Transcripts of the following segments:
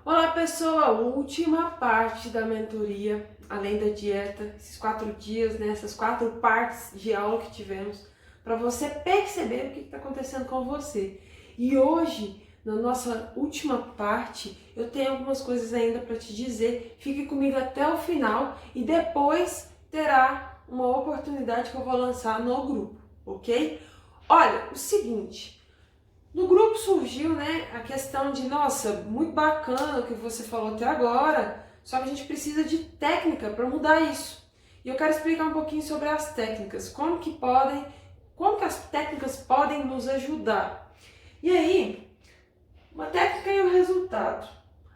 Olá pessoal, última parte da mentoria, além da dieta, esses 4 dias, né, essas 4 partes de aula que tivemos, para você perceber o que está acontecendo com você. E hoje, na nossa última parte, eu tenho algumas coisas ainda para te dizer, fique comigo até o final e depois terá uma oportunidade que eu vou lançar no grupo, ok? Olha, o seguinte... No grupo surgiu, né, a questão de, nossa, muito bacana o que você falou até agora, só que a gente precisa de técnica para mudar isso. E eu quero explicar um pouquinho sobre as técnicas, como que as técnicas podem nos ajudar. E aí, uma técnica e um resultado.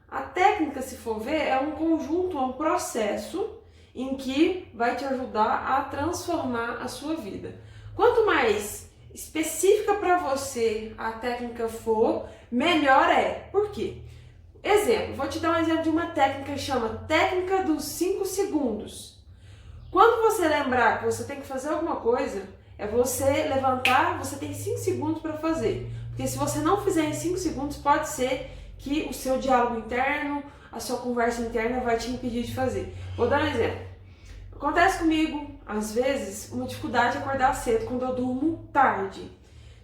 A técnica, se for ver, é um conjunto, é um processo em que vai te ajudar a transformar a sua vida. Quanto mais específica para você a técnica for, melhor é. Por quê? Exemplo, vou te dar um exemplo de uma técnica que chama técnica dos 5 segundos. Quando você lembrar que você tem que fazer alguma coisa, é você levantar, você tem 5 segundos para fazer. Porque se você não fizer em 5 segundos, pode ser que o seu diálogo interno, a sua conversa interna vai te impedir de fazer. Vou dar um exemplo. Acontece comigo, às vezes, uma dificuldade de acordar cedo quando eu durmo tarde.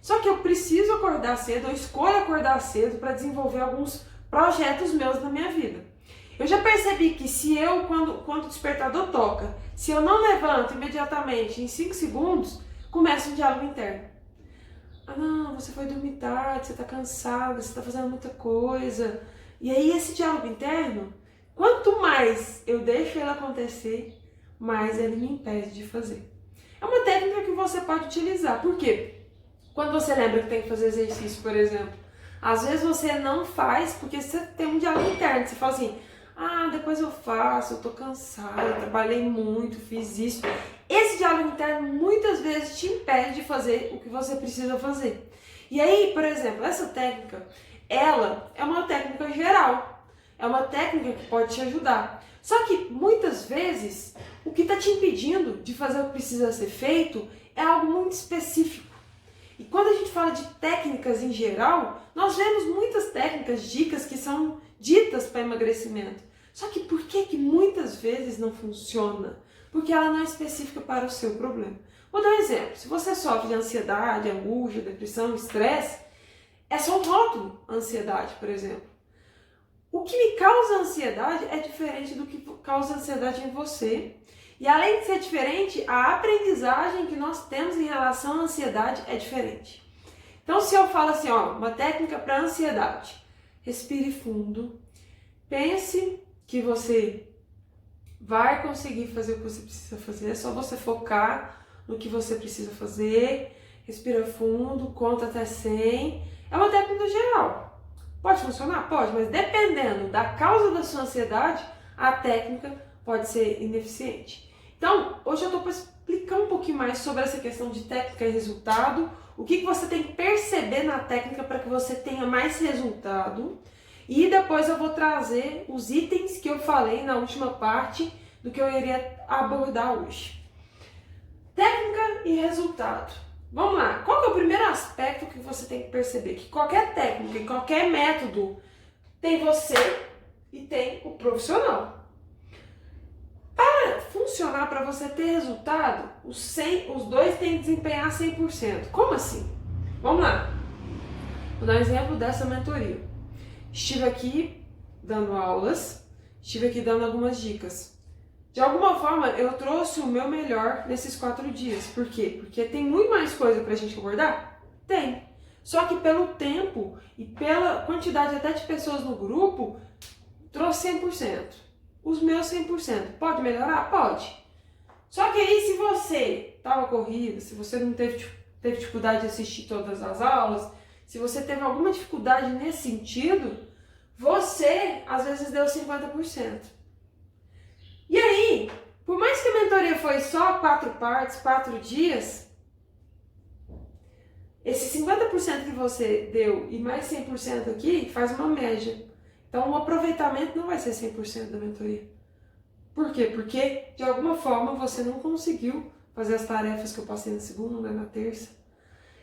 Só que eu preciso acordar cedo, eu escolho acordar cedo para desenvolver alguns projetos meus na minha vida. Eu já percebi que se eu, quando o despertador toca, se eu não levanto imediatamente em 5 segundos, começa um diálogo interno. Ah não, você foi dormir tarde, você está cansada, você está fazendo muita coisa. E aí esse diálogo interno, quanto mais eu deixo ele acontecer, mais ele me impede de fazer. É uma técnica que você pode utilizar. Por quê? Quando você lembra que tem que fazer exercício, por exemplo, às vezes você não faz porque você tem um diálogo interno. Você fala assim, ah, depois eu faço, eu tô cansada, trabalhei muito, fiz isso. Esse diálogo interno muitas vezes te impede de fazer o que você precisa fazer. E aí, por exemplo, essa técnica, ela é uma técnica geral. É uma técnica que pode te ajudar. Só que muitas vezes o que está te impedindo de fazer o que precisa ser feito é algo muito específico. E quando a gente fala de técnicas em geral, nós vemos muitas técnicas, dicas que são ditas para emagrecimento. Só que por que muitas vezes não funciona? Porque ela não é específica para o seu problema. Vou dar um exemplo. Se você sofre de ansiedade, angústia, depressão, estresse, é só um rótulo, ansiedade, por exemplo. O que me causa ansiedade é diferente do que causa ansiedade em você. E além de ser diferente, a aprendizagem que nós temos em relação à ansiedade é diferente. Então, se eu falo assim, ó, uma técnica para ansiedade, respire fundo, pense que você vai conseguir fazer o que você precisa fazer, é só você focar no que você precisa fazer, respira fundo, conta até 100. É uma técnica geral. Pode funcionar? Pode, mas dependendo da causa da sua ansiedade, a técnica pode ser ineficiente. Então, hoje eu estou para explicar um pouquinho mais sobre essa questão de técnica e resultado, o que você tem que perceber na técnica para que você tenha mais resultado, e depois eu vou trazer os itens que eu falei na última parte do que eu iria abordar hoje. Técnica e resultado. Vamos lá, qual que é o primeiro aspecto que você tem que perceber? Que qualquer técnica e qualquer método tem você e tem o profissional. Para funcionar, para você ter resultado, os dois têm que desempenhar 100%. Como assim? Vamos lá. Vou dar um exemplo dessa mentoria. Estive aqui dando aulas, estive aqui dando algumas dicas. De alguma forma, eu trouxe o meu melhor nesses 4 dias. Por quê? Porque tem muito mais coisa pra gente abordar? Tem. Só que pelo tempo e pela quantidade até de pessoas no grupo, trouxe 100%. Os meus 100%. Pode melhorar? Pode. Só que aí, se você estava corrido, se você não teve dificuldade de assistir todas as aulas, se você teve alguma dificuldade nesse sentido, você, às vezes, deu 50%. E aí, por mais que a mentoria foi só 4 partes, 4 dias, esse 50% que você deu e mais 100% aqui faz uma média. Então, o aproveitamento não vai ser 100% da mentoria. Por quê? Porque, de alguma forma, você não conseguiu fazer as tarefas que eu passei na segunda, na terça.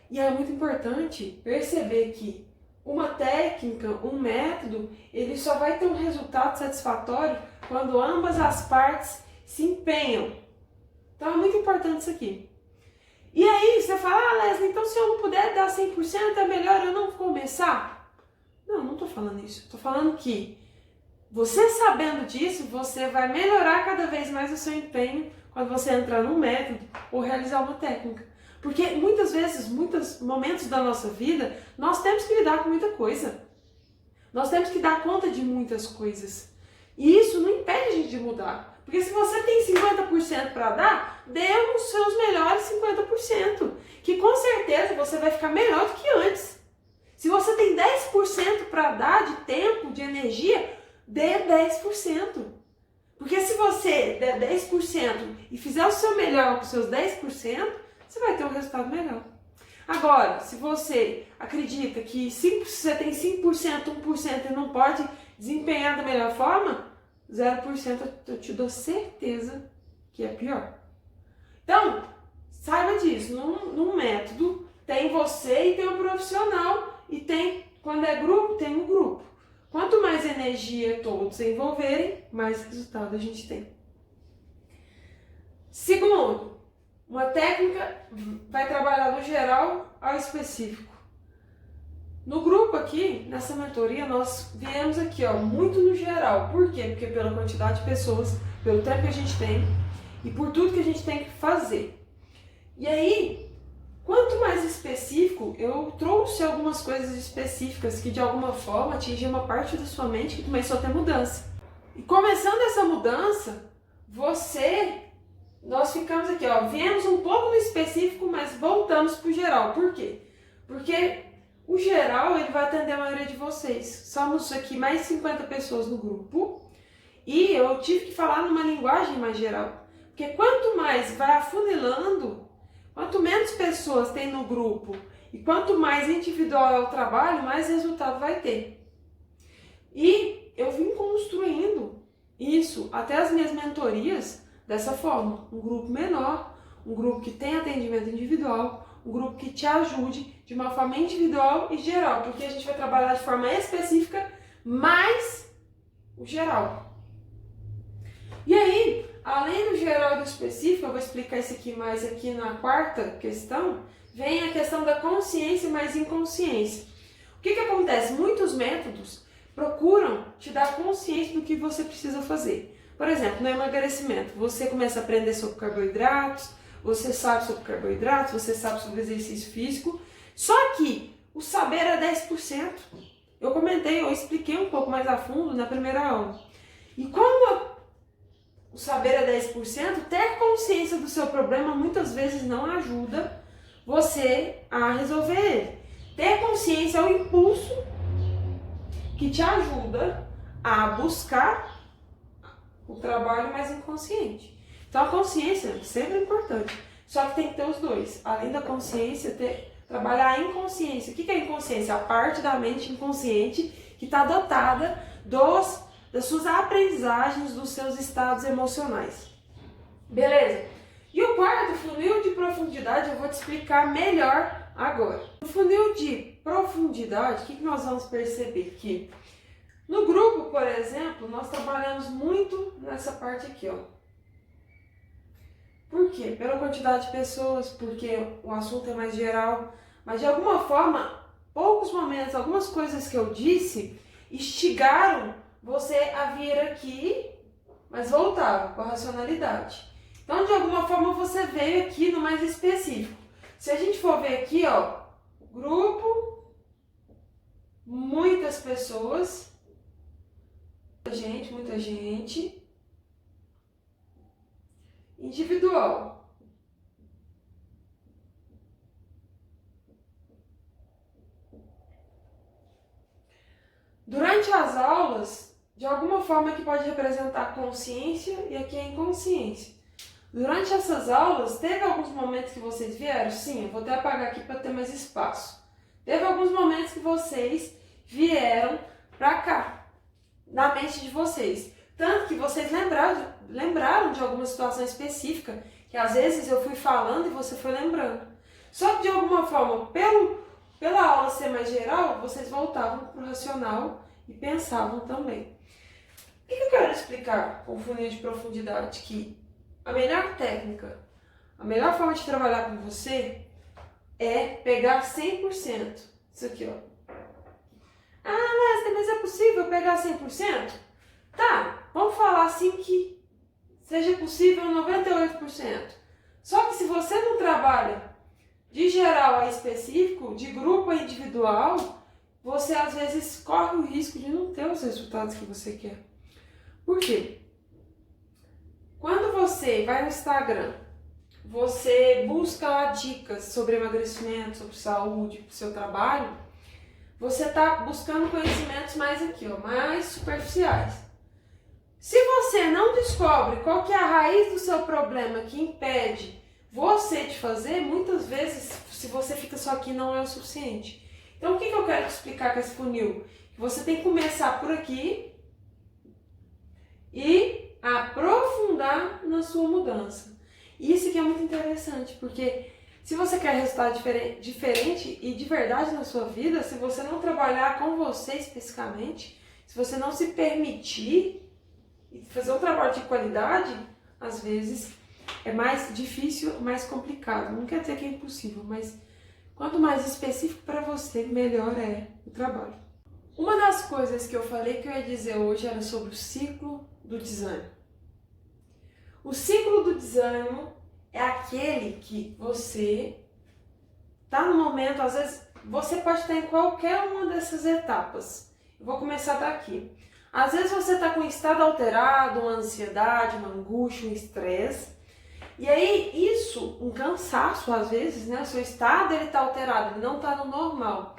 E é muito importante perceber que uma técnica, um método, ele só vai ter um resultado satisfatório quando ambas as partes se empenham. Então é muito importante isso aqui. E aí você fala, ah, Leslie, então se eu não puder dar 100% é melhor eu não começar? Não, não estou falando isso. Estou falando que você sabendo disso, você vai melhorar cada vez mais o seu empenho quando você entrar num método ou realizar uma técnica. Porque muitas vezes, muitos momentos da nossa vida, nós temos que lidar com muita coisa. Nós temos que dar conta de muitas coisas. E isso não impede a gente de mudar. Porque se você tem 50% para dar, dê os seus melhores 50%. Que com certeza você vai ficar melhor do que antes. Se você tem 10% para dar de tempo, de energia, dê 10%. Porque se você der 10% e fizer o seu melhor com os seus 10%, você vai ter um resultado melhor. Agora, se você acredita que você tem 5%, 1% e não pode desempenhar da melhor forma, 0% eu te dou certeza que é pior. Então, saiba disso, num método tem você e tem o profissional e tem, quando é grupo, tem o grupo. Quanto mais energia todos envolverem, mais resultado a gente tem. Segundo, uma técnica vai trabalhar do geral ao específico. No grupo aqui, nessa mentoria, nós viemos aqui, ó, muito no geral. Por quê? Porque pela quantidade de pessoas, pelo tempo que a gente tem e por tudo que a gente tem que fazer. E aí, quanto mais específico, eu trouxe algumas coisas específicas que de alguma forma atingiam uma parte da sua mente que começou a ter mudança. E começando essa mudança, nós ficamos aqui, ó, viemos um pouco no específico, mas voltamos para o geral. Por quê? Porque o geral, ele vai atender a maioria de vocês. Somos aqui mais de 50 pessoas no grupo e eu tive que falar numa linguagem mais geral. Porque quanto mais vai afunilando, quanto menos pessoas tem no grupo e quanto mais individual é o trabalho, mais resultado vai ter. E eu vim construindo isso, até as minhas mentorias, dessa forma. Um grupo menor, um grupo que tem atendimento individual, um grupo que te ajude de uma forma individual e geral, porque a gente vai trabalhar de forma específica, mais o geral. E aí, além do geral e do específico, eu vou explicar isso aqui mais aqui na quarta questão, vem a questão da consciência mais inconsciência. O que acontece? Muitos métodos procuram te dar consciência do que você precisa fazer. Por exemplo, no emagrecimento, você começa a aprender sobre carboidratos, você sabe sobre carboidratos, você sabe sobre exercício físico, só que o saber é 10%. Eu comentei, eu expliquei um pouco mais a fundo na primeira aula. E como o saber é 10%, ter consciência do seu problema muitas vezes não ajuda você a resolver ele. Ter consciência é o impulso que te ajuda a buscar o trabalho mais inconsciente. Então a consciência é sempre importante, só que tem que ter os dois. Além da consciência, trabalhar a inconsciência. O que é inconsciência? A parte da mente inconsciente que está dotada das suas aprendizagens, dos seus estados emocionais. Beleza? E o quarto, funil de profundidade, eu vou te explicar melhor agora. No funil de profundidade, o que nós vamos perceber? Que no grupo, por exemplo, nós trabalhamos muito nessa parte aqui, ó. Por quê? Pela quantidade de pessoas, porque o assunto é mais geral, mas de alguma forma, poucos momentos, algumas coisas que eu disse, instigaram você a vir aqui, mas voltava com a racionalidade. Então, de alguma forma, você veio aqui no mais específico. Se a gente for ver aqui, ó, grupo, muitas pessoas, muita gente. Individual. Durante as aulas, de alguma forma que pode representar consciência e aqui é inconsciência. Durante essas aulas, teve alguns momentos que vocês vieram? Sim, eu vou até apagar aqui para ter mais espaço. Teve alguns momentos que vocês vieram para cá, na mente de vocês. Tanto que vocês lembraram de alguma situação específica, que às vezes eu fui falando e você foi lembrando. Só que de alguma forma, pelo pela aula ser mais geral, vocês voltavam para o racional e pensavam também. O que eu quero explicar com o funil de profundidade? Que a melhor técnica, a melhor forma de trabalhar com você é pegar 100%. Isso aqui, ó. Ah, Leslie, mas é possível pegar 100%? Tá, vamos falar assim que seja possível 98%. Só que se você não trabalha de geral a específico, de grupo a individual, você às vezes corre o risco de não ter os resultados que você quer. Por quê? Quando você vai no Instagram, você busca lá dicas sobre emagrecimento, sobre saúde, pro seu trabalho, você está buscando conhecimentos mais aqui, ó, mais superficiais. Se você não descobre qual que é a raiz do seu problema que impede você de fazer, muitas vezes, se você fica só aqui, não é o suficiente. Então, o que eu quero te explicar com esse funil? Você tem que começar por aqui e aprofundar na sua mudança. Isso aqui é muito interessante, porque se você quer resultado diferente e de verdade na sua vida, se você não trabalhar com você especificamente, se você não se permitir fazer um trabalho de qualidade, às vezes é mais difícil, mais complicado. Não quer dizer que é impossível, mas quanto mais específico para você, melhor é o trabalho. Uma das coisas que eu falei que eu ia dizer hoje era sobre o ciclo do desânimo. O ciclo do desânimo é aquele que você está no momento, às vezes você pode estar em qualquer uma dessas etapas. Eu vou começar daqui. Às vezes você está com um estado alterado, uma ansiedade, uma angústia, um estresse. E aí isso, um cansaço às vezes, né? O seu estado ele está alterado, ele não está no normal.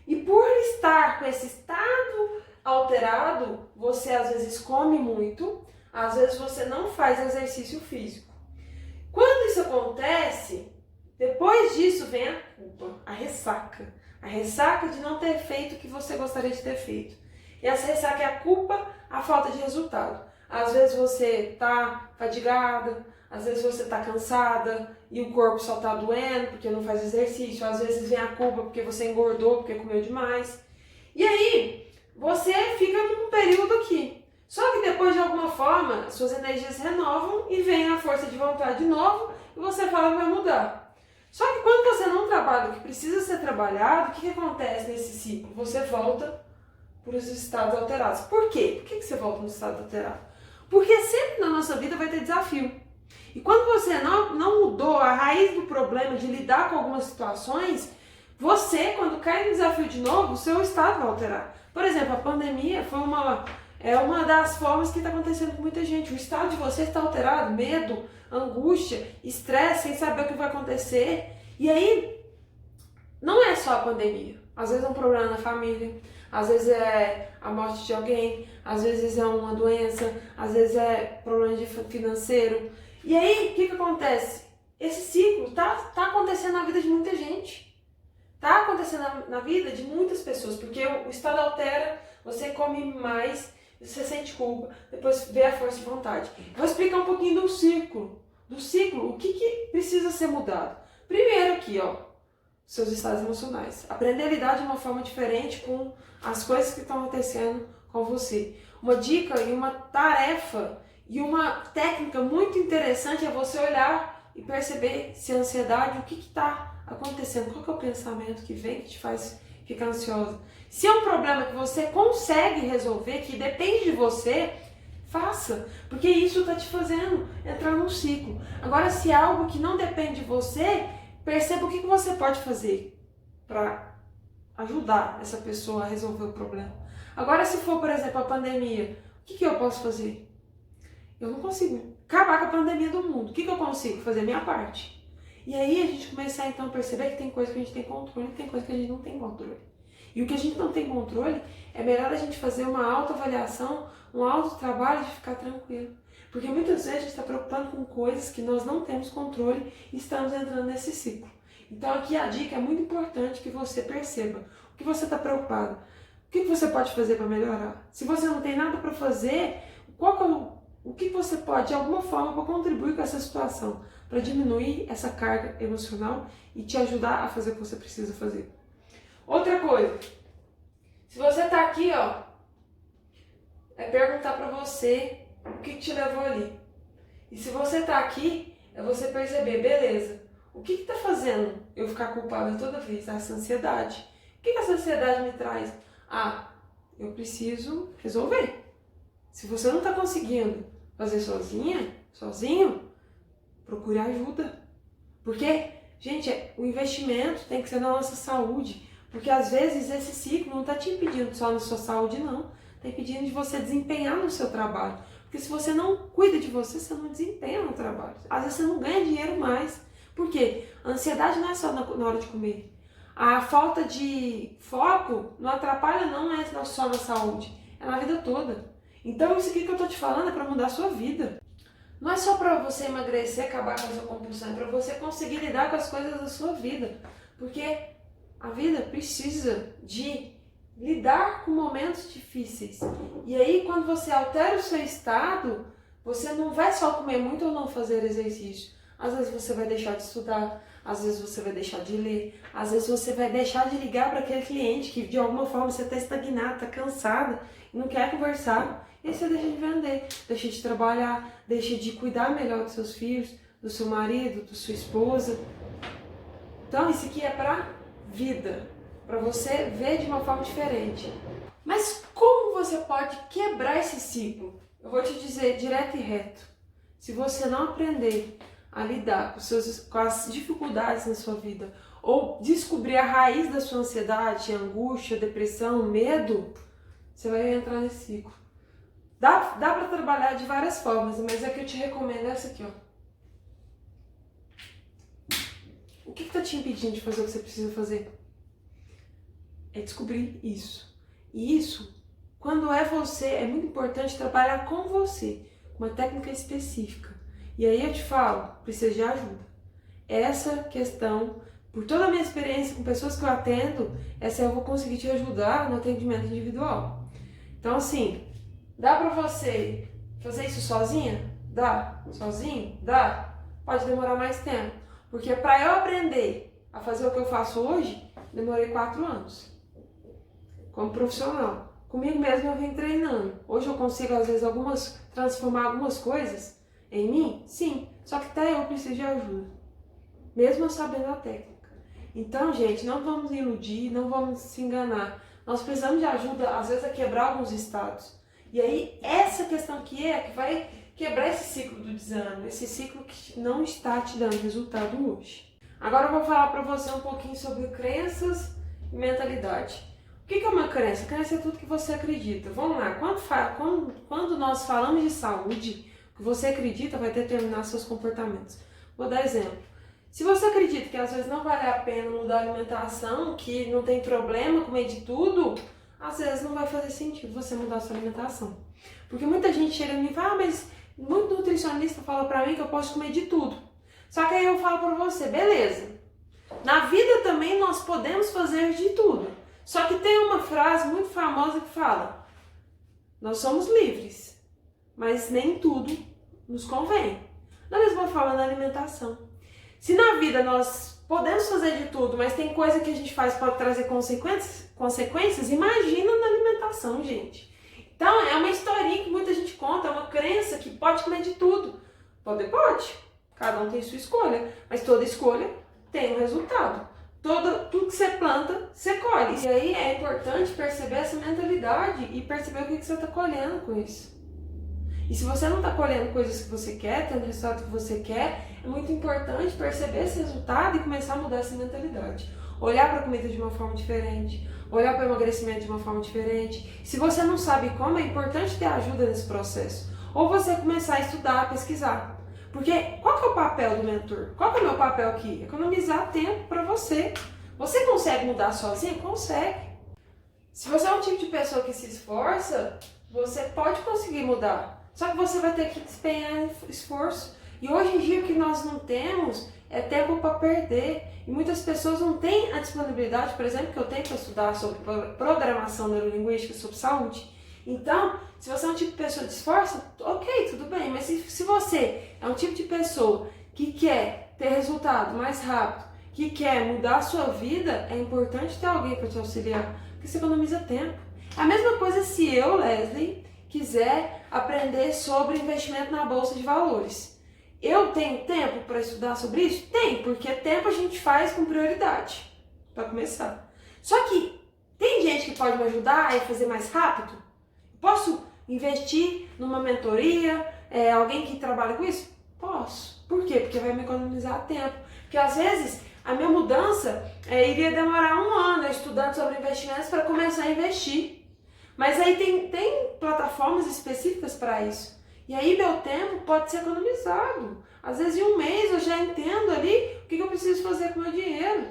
E por estar com esse estado alterado, você às vezes come muito, às vezes você não faz exercício físico. Quando isso acontece, depois disso vem a culpa, a ressaca de não ter feito o que você gostaria de ter feito. E essa ressaca é a culpa, a falta de resultado. Às vezes você está fadigada, às vezes você está cansada e o corpo só está doendo porque não faz exercício. Às vezes vem a culpa porque você engordou, porque comeu demais. E aí você fica num período aqui. Só que depois de alguma forma suas energias renovam e vem a força de vontade de novo e você fala que vai mudar. Só que quando você não trabalha o que precisa ser trabalhado, o que acontece nesse ciclo? Você volta para os estados alterados. Por quê? Por que você volta no estado alterado? Porque sempre na nossa vida vai ter desafio. E quando você não mudou a raiz do problema de lidar com algumas situações, você, quando cai no desafio de novo, o seu estado vai alterar. Por exemplo, a pandemia foi uma das formas que está acontecendo com muita gente. O estado de você está alterado, medo, angústia, estresse, sem saber o que vai acontecer. E aí, não é só a pandemia. Às vezes é um problema na família, às vezes é a morte de alguém, às vezes é uma doença, às vezes é problema financeiro. E aí, o que acontece? Esse ciclo tá acontecendo na vida de muita gente. Tá acontecendo na vida de muitas pessoas, porque o estado altera, você come mais, você sente culpa, depois vê a força de vontade. Vou explicar um pouquinho do ciclo. O que precisa ser mudado? Primeiro aqui, ó, seus estados emocionais. Aprender a lidar de uma forma diferente com as coisas que estão acontecendo com você. Uma dica e uma tarefa e uma técnica muito interessante é você olhar e perceber se a ansiedade, o que está acontecendo, qual que é o pensamento que vem que te faz ficar ansiosa. Se é um problema que você consegue resolver, que depende de você, faça, porque isso está te fazendo entrar num ciclo. Agora, se é algo que não depende de você, perceba o que você pode fazer para ajudar essa pessoa a resolver o problema. Agora, se for, por exemplo, a pandemia, o que eu posso fazer? Eu não consigo acabar com a pandemia do mundo. O que eu consigo? Fazer a minha parte. E aí a gente começar então a perceber que tem coisa que a gente tem controle e tem coisa que a gente não tem controle. E o que a gente não tem controle, é melhor a gente fazer uma autoavaliação, um autotrabalho de ficar tranquilo. Porque muitas vezes a gente está preocupando com coisas que nós não temos controle e estamos entrando nesse ciclo. Então aqui a dica é muito importante que você perceba o que você está preocupado, o que você pode fazer para melhorar. Se você não tem nada para fazer, o que você pode de alguma forma para contribuir com essa situação, para diminuir essa carga emocional e te ajudar a fazer o que você precisa fazer. Outra coisa, se você tá aqui, ó, é perguntar pra você o que te levou ali. E se você tá aqui, é você perceber, beleza, o que tá fazendo eu ficar culpada toda vez? Essa ansiedade. O que essa ansiedade me traz? Ah, eu preciso resolver. Se você não tá conseguindo fazer sozinho, procure ajuda. Porque, gente, o investimento tem que ser na nossa saúde. Porque às vezes esse ciclo não está te impedindo só na sua saúde, não. Está impedindo de você desempenhar no seu trabalho. Porque se você não cuida de você, você não desempenha no trabalho. Às vezes você não ganha dinheiro mais. Por quê? A ansiedade não é só na hora de comer. A falta de foco não atrapalha, não é só na saúde. É na vida toda. Então isso aqui que eu tô te falando é para mudar a sua vida. Não é só para você emagrecer, acabar com a sua compulsão, é para você conseguir lidar com as coisas da sua vida. Porque a vida precisa de lidar com momentos difíceis. E aí, quando você altera o seu estado, você não vai só comer muito ou não fazer exercício. Às vezes você vai deixar de estudar, às vezes você vai deixar de ler, às vezes você vai deixar de ligar para aquele cliente que de alguma forma você está estagnado, está cansada e não quer conversar. E aí você deixa de vender, deixa de trabalhar, deixa de cuidar melhor dos seus filhos, do seu marido, da sua esposa. Então isso aqui é para vida, para você ver de uma forma diferente. Mas como você pode quebrar esse ciclo? Eu vou te dizer direto e reto. Se você não aprender a lidar com as dificuldades na sua vida, ou descobrir a raiz da sua ansiedade, angústia, depressão, medo, você vai entrar nesse ciclo. Dá para trabalhar de várias formas, mas a que eu te recomendo é essa aqui, ó. O que está te impedindo de fazer o que você precisa fazer? É descobrir isso. E isso, quando é você, é muito importante trabalhar com você, uma técnica específica. E aí eu te falo, precisa de ajuda. Essa questão, por toda a minha experiência com pessoas que eu atendo, essa eu vou conseguir te ajudar no atendimento individual. Então assim, dá pra você fazer isso sozinha? Dá. Sozinho? Dá. Pode demorar mais tempo. Porque para eu aprender a fazer o que eu faço hoje, demorei 4 anos. Como profissional. Comigo mesmo eu vim treinando. Hoje eu consigo, às vezes, transformar algumas coisas em mim? Sim. Só que até eu preciso de ajuda. Mesmo eu sabendo a técnica. Então, gente, não vamos iludir, não vamos se enganar. Nós precisamos de ajuda, às vezes, a quebrar alguns estados. E aí, essa questão aqui é que vai quebrar esse ciclo do desânimo, esse ciclo que não está te dando resultado hoje. Agora eu vou falar para você um pouquinho sobre crenças e mentalidade. O que é uma crença? Crença é tudo que você acredita. Vamos lá, quando nós falamos de saúde, o que você acredita vai determinar seus comportamentos. Vou dar exemplo. Se você acredita que às vezes não vale a pena mudar a alimentação, que não tem problema comer de tudo, às vezes não vai fazer sentido você mudar a sua alimentação. Porque muita gente chega em mim e fala, mas muito nutricionista fala pra mim que eu posso comer de tudo. Só que aí eu falo pra você, beleza. Na vida também nós podemos fazer de tudo. Só que tem uma frase muito famosa que fala, nós somos livres, mas nem tudo nos convém. Da mesma forma na alimentação. Se na vida nós podemos fazer de tudo, mas tem coisa que a gente faz para trazer consequências, imagina na alimentação, gente. Então é uma historinha que muita gente conta, é uma crença que pode comer de tudo. Pode. Cada um tem sua escolha, mas toda escolha tem um resultado. Tudo que você planta, você colhe. E aí é importante perceber essa mentalidade e perceber o que você está colhendo com isso. E se você não está colhendo coisas que você quer, tendo o resultado que você quer, é muito importante perceber esse resultado e começar a mudar essa mentalidade. Olhar para a comida de uma forma diferente, olhar para o emagrecimento de uma forma diferente. Se você não sabe como, é importante ter ajuda nesse processo. Ou você começar a estudar, pesquisar. Porque qual que é o papel do mentor? Qual que é o meu papel aqui? Economizar tempo para você. Você consegue mudar sozinho? Consegue. Se você é um tipo de pessoa que se esforça, você pode conseguir mudar. Só que você vai ter que empenhar esforço. E hoje em dia o que nós não temos é tempo para perder. E muitas pessoas não têm a disponibilidade, por exemplo, que eu tenho para estudar sobre programação neurolinguística, sobre saúde. Então, se você é um tipo de pessoa que esforça, ok, tudo bem. Mas se você é um tipo de pessoa que quer ter resultado mais rápido que quer mudar a sua vida, é importante ter alguém para te auxiliar, porque você economiza tempo. É a mesma coisa se eu, Leslie, quiser aprender sobre investimento na bolsa de valores. Eu tenho tempo para estudar sobre isso? Tem, porque tempo a gente faz com prioridade, para começar. Só que tem gente que pode me ajudar a fazer mais rápido? Posso investir numa mentoria, alguém que trabalha com isso? Posso. Por quê? Porque vai me economizar tempo. Porque às vezes a minha mudança iria demorar 1 ano estudando sobre investimentos para começar a investir. Mas aí tem plataformas específicas para isso. E aí meu tempo pode ser economizado. Às vezes em 1 mês eu já entendo ali o que eu preciso fazer com o meu dinheiro.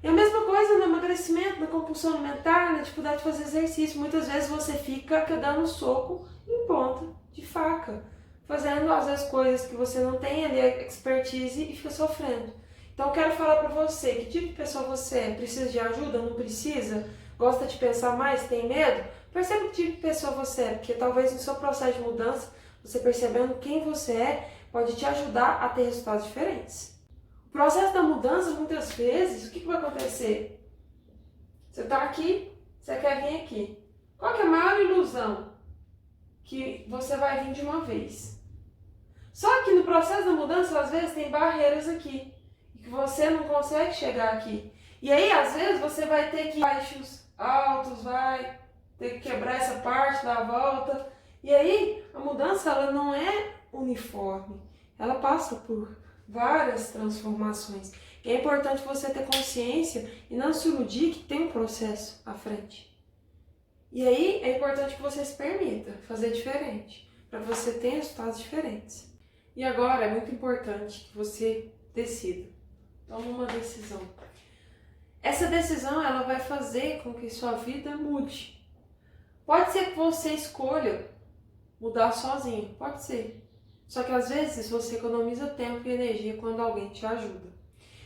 E a mesma coisa no emagrecimento, na compulsão alimentar, na dificuldade de fazer exercício. Muitas vezes você fica dando soco em ponta de faca, fazendo às vezes coisas que você não tem ali expertise e fica sofrendo. Então eu quero falar para você, que tipo de pessoa você é? Precisa de ajuda? Não precisa? Gosta de pensar mais? Tem medo? Perceba que tipo de pessoa você é, porque talvez no seu processo de mudança, você percebendo quem você é, pode te ajudar a ter resultados diferentes. O processo da mudança, muitas vezes, o que vai acontecer? Você está aqui, você quer vir aqui. Qual que é a maior ilusão? Que você vai vir de uma vez. Só que no processo da mudança, às vezes, tem barreiras aqui. E que você não consegue chegar aqui. E aí, às vezes, você vai ter que ir baixos, altos, vai ter que quebrar essa parte, dar a volta. E aí, a mudança, ela não é uniforme. Ela passa por várias transformações. E é importante você ter consciência e não se iludir que tem um processo à frente. E aí é importante que você se permita fazer diferente, para você ter resultados diferentes. E agora é muito importante que você decida. Tome uma decisão. Essa decisão ela vai fazer com que sua vida mude. Pode ser que você escolha mudar sozinho, pode ser. Só que às vezes você economiza tempo e energia quando alguém te ajuda.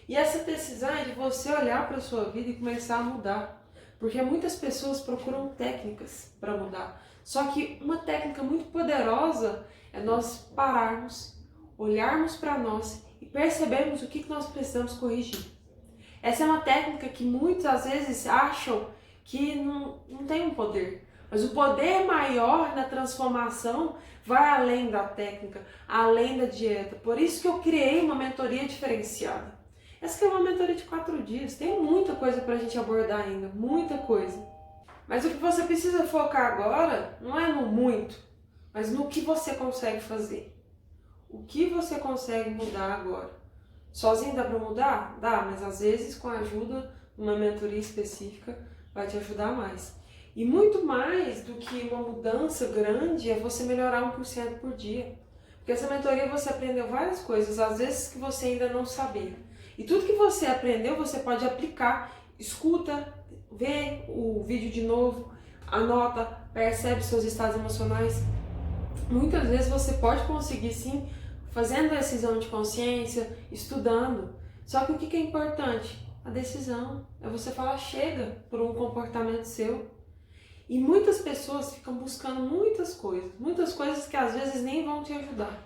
E essa decisão é de você olhar para a sua vida e começar a mudar. Porque muitas pessoas procuram técnicas para mudar. Só que uma técnica muito poderosa é nós pararmos, olharmos para nós e percebermos o que nós precisamos corrigir. Essa é uma técnica que muitas vezes acham que não tem um poder. Mas o poder maior na transformação vai além da técnica, além da dieta. Por isso que eu criei uma mentoria diferenciada. Essa que é uma mentoria de 4 dias. Tem muita coisa para a gente abordar ainda, muita coisa. Mas o que você precisa focar agora não é no muito, mas no que você consegue fazer. O que você consegue mudar agora. Sozinho dá para mudar? Dá, mas às vezes com a ajuda de uma mentoria específica vai te ajudar mais. E muito mais do que uma mudança grande é você melhorar 1% por dia. Porque essa mentoria você aprendeu várias coisas, às vezes que você ainda não sabia. E tudo que você aprendeu você pode aplicar. Escuta, vê o vídeo de novo, anota, percebe seus estados emocionais. Muitas vezes você pode conseguir sim, fazendo esse exame de consciência, estudando. Só que o que é importante? A decisão. É você falar chega por um comportamento seu. E muitas pessoas ficam buscando muitas coisas que às vezes nem vão te ajudar.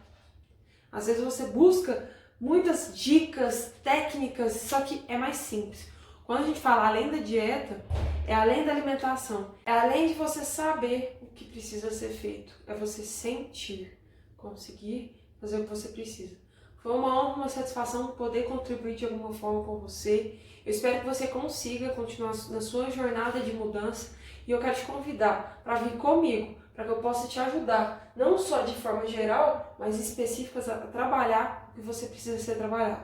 Às vezes você busca muitas dicas, técnicas, só que é mais simples. Quando a gente fala além da dieta, é além da alimentação, é além de você saber o que precisa ser feito, é você sentir, conseguir fazer o que você precisa. Foi uma honra, uma satisfação poder contribuir de alguma forma com você. Eu espero que você consiga continuar na sua jornada de mudança. E eu quero te convidar para vir comigo, para que eu possa te ajudar, não só de forma geral, mas específicas a trabalhar o que você precisa ser trabalhado.